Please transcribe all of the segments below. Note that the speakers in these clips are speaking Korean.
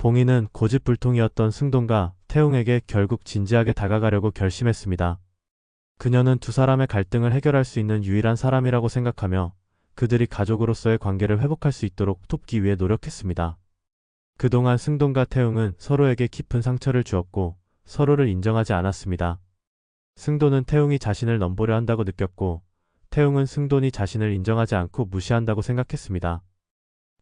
봉인은 고집불통이었던 승돈과 태웅에게 결국 진지하게 다가가려고 결심했습니다. 그녀는 두 사람의 갈등을 해결할 수 있는 유일한 사람이라고 생각하며 그들이 가족으로서의 관계를 회복할 수 있도록 돕기 위해 노력했습니다. 그동안 승돈과 태웅은 서로에게 깊은 상처를 주었고 서로를 인정하지 않았습니다. 승돈은 태웅이 자신을 넘보려 한다고 느꼈고 태웅은 승돈이 자신을 인정하지 않고 무시한다고 생각했습니다.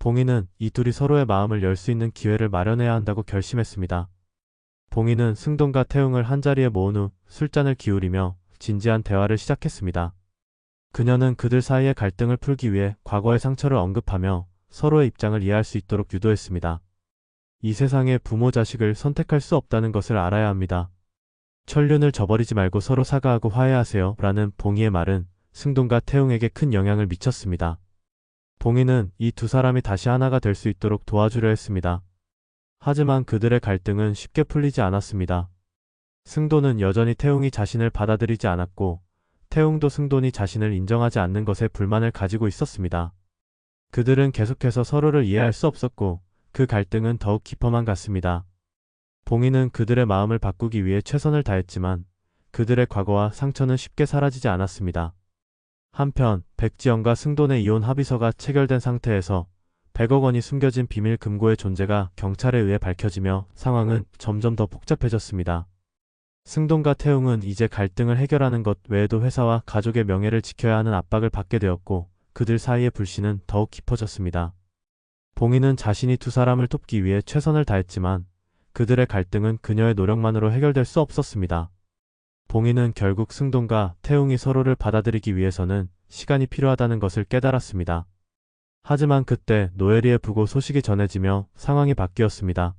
봉인은 이 둘이 서로의 마음을 열 수 있는 기회를 마련해야 한다고 결심했습니다. 봉인은 승돈과 태웅을 한자리에 모은 후 술잔을 기울이며 진지한 대화를 시작했습니다. 그녀는 그들 사이의 갈등을 풀기 위해 과거의 상처를 언급하며 서로의 입장을 이해할 수 있도록 유도했습니다. 이 세상에 부모 자식을 선택할 수 없다는 것을 알아야 합니다. 천륜을 저버리지 말고 서로 사과하고 화해하세요 라는 봉이의 말은 승돈과 태웅에게 큰 영향을 미쳤습니다. 봉이는 이 두 사람이 다시 하나가 될 수 있도록 도와주려 했습니다. 하지만 그들의 갈등은 쉽게 풀리지 않았습니다. 승돈은 여전히 태웅이 자신을 받아들이지 않았고 태웅도 승돈이 자신을 인정하지 않는 것에 불만을 가지고 있었습니다. 그들은 계속해서 서로를 이해할 수 없었고 그 갈등은 더욱 깊어만 갔습니다. 봉인은 그들의 마음을 바꾸기 위해 최선을 다했지만 그들의 과거와 상처는 쉽게 사라지지 않았습니다. 한편 백지영과 승돈의 이혼 합의서가 체결된 상태에서 100억 원이 숨겨진 비밀 금고의 존재가 경찰에 의해 밝혀지며 상황은 점점 더 복잡해졌습니다. 승돈과 태웅은 이제 갈등을 해결하는 것 외에도 회사와 가족의 명예를 지켜야 하는 압박을 받게 되었고 그들 사이의 불신은 더욱 깊어졌습니다. 봉인은 자신이 두 사람을 돕기 위해 최선을 다했지만 그들의 갈등은 그녀의 노력만으로 해결될 수 없었습니다. 봉인은 결국 승돈과 태웅이 서로를 받아들이기 위해서는 시간이 필요하다는 것을 깨달았습니다. 하지만 그때 노예리의 부고 소식이 전해지며 상황이 바뀌었습니다.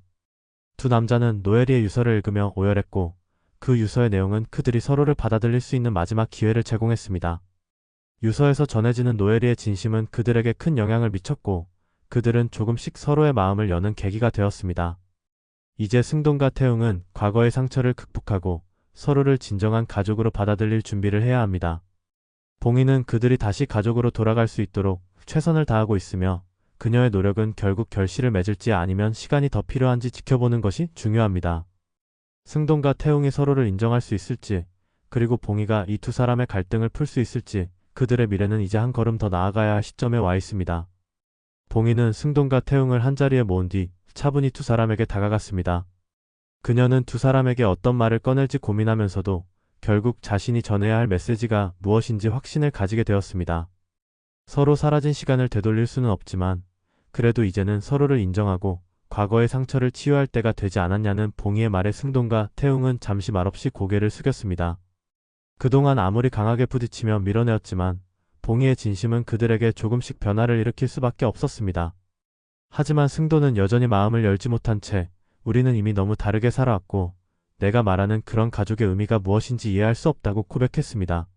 두 남자는 노예리의 유서를 읽으며 오열했고 그 유서의 내용은 그들이 서로를 받아들일 수 있는 마지막 기회를 제공했습니다. 유서에서 전해지는 노예리의 진심은 그들에게 큰 영향을 미쳤고 그들은 조금씩 서로의 마음을 여는 계기가 되었습니다. 이제 승돈과 태웅은 과거의 상처를 극복하고 서로를 진정한 가족으로 받아들일 준비를 해야 합니다. 봉인은 그들이 다시 가족으로 돌아갈 수 있도록 최선을 다하고 있으며 그녀의 노력은 결국 결실을 맺을지 아니면 시간이 더 필요한지 지켜보는 것이 중요합니다. 승돈과 태웅이 서로를 인정할 수 있을지 그리고 봉이가 이 두 사람의 갈등을 풀 수 있을지 그들의 미래는 이제 한 걸음 더 나아가야 할 시점에 와 있습니다. 봉이는 승돈과 태웅을 한자리에 모은 뒤 차분히 두 사람에게 다가갔습니다. 그녀는 두 사람에게 어떤 말을 꺼낼지 고민하면서도 결국 자신이 전해야 할 메시지가 무엇인지 확신을 가지게 되었습니다. 서로 사라진 시간을 되돌릴 수는 없지만 그래도 이제는 서로를 인정하고 과거의 상처를 치유할 때가 되지 않았냐는 봉이의 말에 승돈과 태웅은 잠시 말없이 고개를 숙였습니다. 그동안 아무리 강하게 부딪히며 밀어내었지만 봉이의 진심은 그들에게 조금씩 변화를 일으킬 수밖에 없었습니다. 하지만 승돈은 여전히 마음을 열지 못한 채 우리는 이미 너무 다르게 살아왔고 내가 말하는 그런 가족의 의미가 무엇인지 이해할 수 없다고 고백했습니다.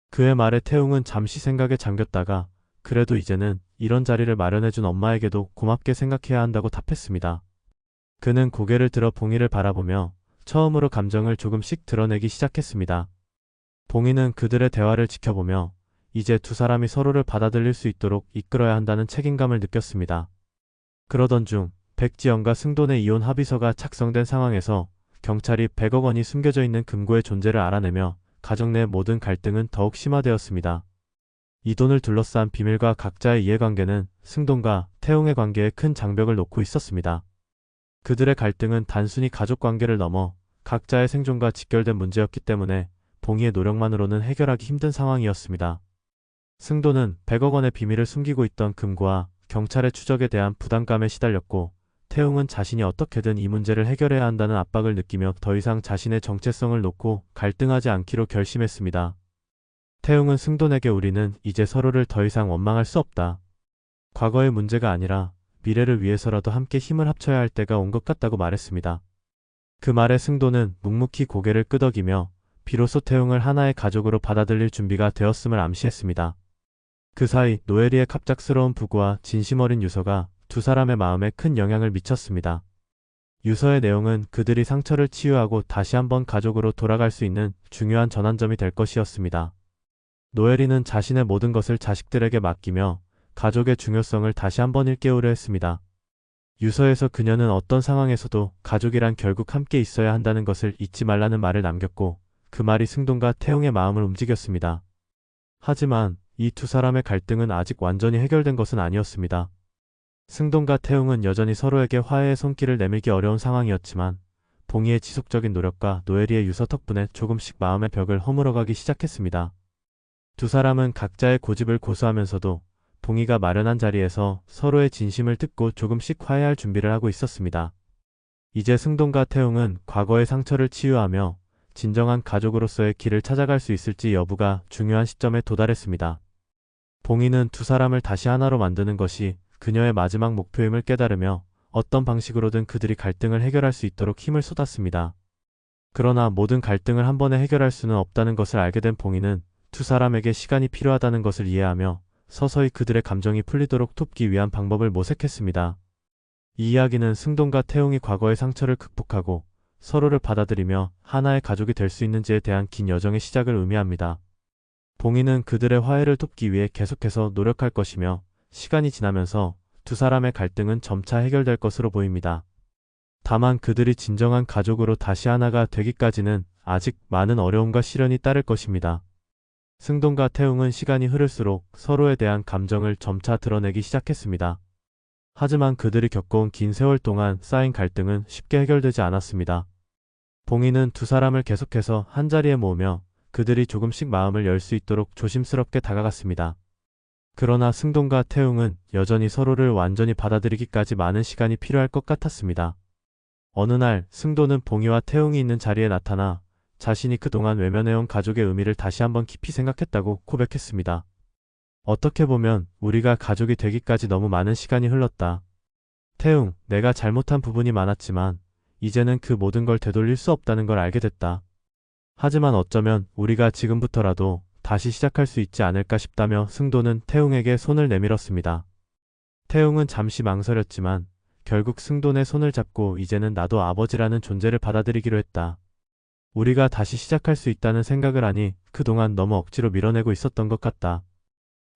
그의 말에 태웅은 잠시 생각에 잠겼다가 그래도 이제는 이런 자리를 마련해준 엄마에게도 고맙게 생각해야 한다고 답했습니다. 그는 고개를 들어 봉이를 바라보며 처음으로 감정을 조금씩 드러내기 시작했습니다. 봉이는 그들의 대화를 지켜보며 이제 두 사람이 서로를 받아들일 수 있도록 이끌어야 한다는 책임감을 느꼈습니다. 그러던 중 백지영과 승돈의 이혼 합의서가 작성된 상황에서 경찰이 100억 원이 숨겨져 있는 금고의 존재를 알아내며 가족 내 모든 갈등은 더욱 심화되었습니다. 이 돈을 둘러싼 비밀과 각자의 이해관계는 승돈과 태웅의 관계에 큰 장벽을 놓고 있었습니다. 그들의 갈등은 단순히 가족 관계를 넘어 각자의 생존과 직결된 문제였기 때문에 봉이의 노력만으로는 해결하기 힘든 상황이었습니다. 승돈은 100억 원의 비밀을 숨기고 있던 금고와 경찰의 추적에 대한 부담감에 시달렸고 태웅은 자신이 어떻게든 이 문제를 해결해야 한다는 압박을 느끼며 더 이상 자신의 정체성을 놓고 갈등하지 않기로 결심했습니다. 태웅은 승돈에게 우리는 이제 서로를 더 이상 원망할 수 없다. 과거의 문제가 아니라 미래를 위해서라도 함께 힘을 합쳐야 할 때가 온 것 같다고 말했습니다. 그 말에 승돈은 묵묵히 고개를 끄덕이며 비로소 태웅을 하나의 가족으로 받아들일 준비가 되었음을 암시했습니다. 그 사이 노예리의 갑작스러운 부고와 진심 어린 유서가 두 사람의 마음에 큰 영향을 미쳤습니다. 유서의 내용은 그들이 상처를 치유하고 다시 한번 가족으로 돌아갈 수 있는 중요한 전환점이 될 것이었습니다. 노예리는 자신의 모든 것을 자식들에게 맡기며 가족의 중요성을 다시 한번 일깨우려 했습니다. 유서에서 그녀는 어떤 상황에서도 가족이란 결국 함께 있어야 한다는 것을 잊지 말라는 말을 남겼고 그 말이 승돈과 태용의 마음을 움직였습니다. 하지만 이 두 사람의 갈등은 아직 완전히 해결된 것은 아니었습니다. 승돈과 태용은 여전히 서로에게 화해의 손길을 내밀기 어려운 상황이었지만 봉희의 지속적인 노력과 노예리의 유서 덕분에 조금씩 마음의 벽을 허물어가기 시작했습니다. 두 사람은 각자의 고집을 고수하면서도 봉희가 마련한 자리에서 서로의 진심을 듣고 조금씩 화해할 준비를 하고 있었습니다. 이제 승돈과 태용은 과거의 상처를 치유하며 진정한 가족으로서의 길을 찾아갈 수 있을지 여부가 중요한 시점에 도달했습니다. 봉희는 두 사람을 다시 하나로 만드는 것이 그녀의 마지막 목표임을 깨달으며 어떤 방식으로든 그들이 갈등을 해결할 수 있도록 힘을 쏟았습니다. 그러나 모든 갈등을 한 번에 해결할 수는 없다는 것을 알게 된 봉희는 두 사람에게 시간이 필요하다는 것을 이해하며 서서히 그들의 감정이 풀리도록 돕기 위한 방법을 모색했습니다. 이 이야기는 승돈과 태용이 과거의 상처를 극복하고 서로를 받아들이며 하나의 가족이 될 수 있는지에 대한 긴 여정의 시작을 의미합니다. 봉희는 그들의 화해를 돕기 위해 계속해서 노력할 것이며 시간이 지나면서 두 사람의 갈등은 점차 해결될 것으로 보입니다. 다만 그들이 진정한 가족으로 다시 하나가 되기까지는 아직 많은 어려움과 시련이 따를 것입니다. 승돈과 태웅은 시간이 흐를수록 서로에 대한 감정을 점차 드러내기 시작했습니다. 하지만 그들이 겪어온 긴 세월 동안 쌓인 갈등은 쉽게 해결되지 않았습니다. 봉희는 두 사람을 계속해서 한자리에 모으며 그들이 조금씩 마음을 열 수 있도록 조심스럽게 다가갔습니다. 그러나 승돈과 태웅은 여전히 서로를 완전히 받아들이기까지 많은 시간이 필요할 것 같았습니다. 어느 날 승돈은 봉희와 태웅이 있는 자리에 나타나 자신이 그동안 외면해온 가족의 의미를 다시 한번 깊이 생각했다고 고백했습니다. 어떻게 보면 우리가 가족이 되기까지 너무 많은 시간이 흘렀다. 태웅, 내가 잘못한 부분이 많았지만 이제는 그 모든 걸 되돌릴 수 없다는 걸 알게 됐다. 하지만 어쩌면 우리가 지금부터라도 다시 시작할 수 있지 않을까 싶다며 승돈은 태웅에게 손을 내밀었습니다. 태웅은 잠시 망설였지만 결국 승돈의 손을 잡고 이제는 나도 아버지라는 존재를 받아들이기로 했다. 우리가 다시 시작할 수 있다는 생각을 하니 그동안 너무 억지로 밀어내고 있었던 것 같다.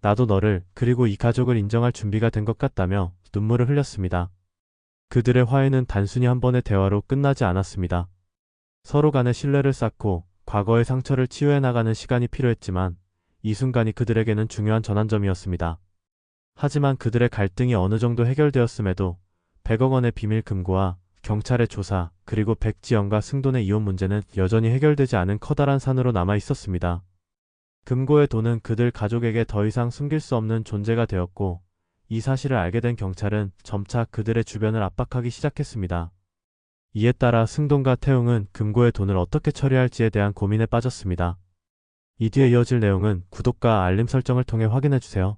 나도 너를 그리고 이 가족을 인정할 준비가 된 것 같다며 눈물을 흘렸습니다. 그들의 화해는 단순히 한 번의 대화로 끝나지 않았습니다. 서로 간의 신뢰를 쌓고 과거의 상처를 치유해 나가는 시간이 필요했지만 이 순간이 그들에게는 중요한 전환점이었습니다. 하지만 그들의 갈등이 어느 정도 해결되었음에도 100억 원의 비밀 금고와 경찰의 조사 그리고 백지영과 승돈의 이혼 문제는 여전히 해결되지 않은 커다란 산으로 남아 있었습니다. 금고의 돈은 그들 가족에게 더 이상 숨길 수 없는 존재가 되었고 이 사실을 알게 된 경찰은 점차 그들의 주변을 압박하기 시작했습니다. 이에 따라 승돈과 태웅은 금고의 돈을 어떻게 처리할지에 대한 고민에 빠졌습니다. 이 뒤에 이어질 내용은 구독과 알림 설정을 통해 확인해주세요.